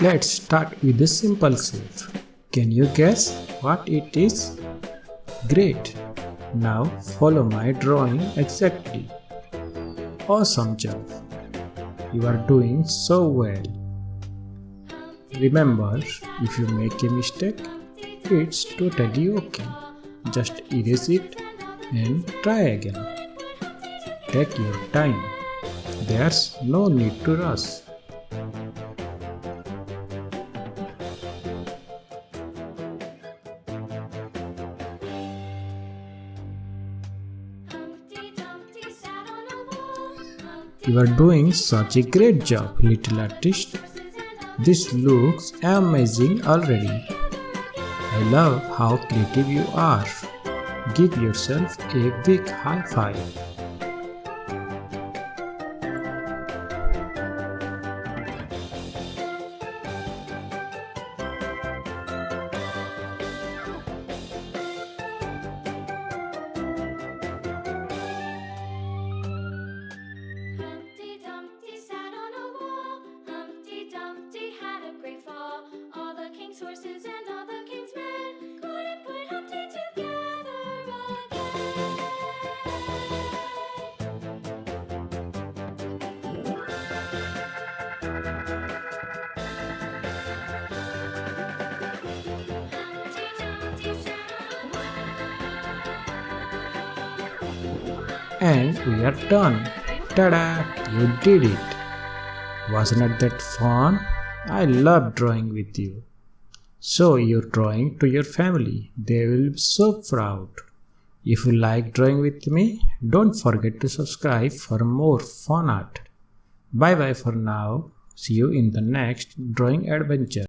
Let's start with the simple shape. Can you guess what it is? Great! Now follow my drawing exactly. Awesome job! You are doing so well. Remember, if you make a mistake, it's totally okay. Just erase it and try again. Take your time. There's no need to rush. You are doing such a great job, little artist. This looks amazing already. I love how creative you are. Give yourself a big high five. Humpty Dumpty sat on a wall. Humpty Dumpty had a great fall. All the king's horses and all the king's men couldn't put Humpty together And we are done. Tada! You did it! Wasn't that fun? I love drawing with you. Show your drawing to your family. They will be so proud. If you like drawing with me, don't forget to subscribe for more fun art. Bye bye for now. See you in the next drawing adventure.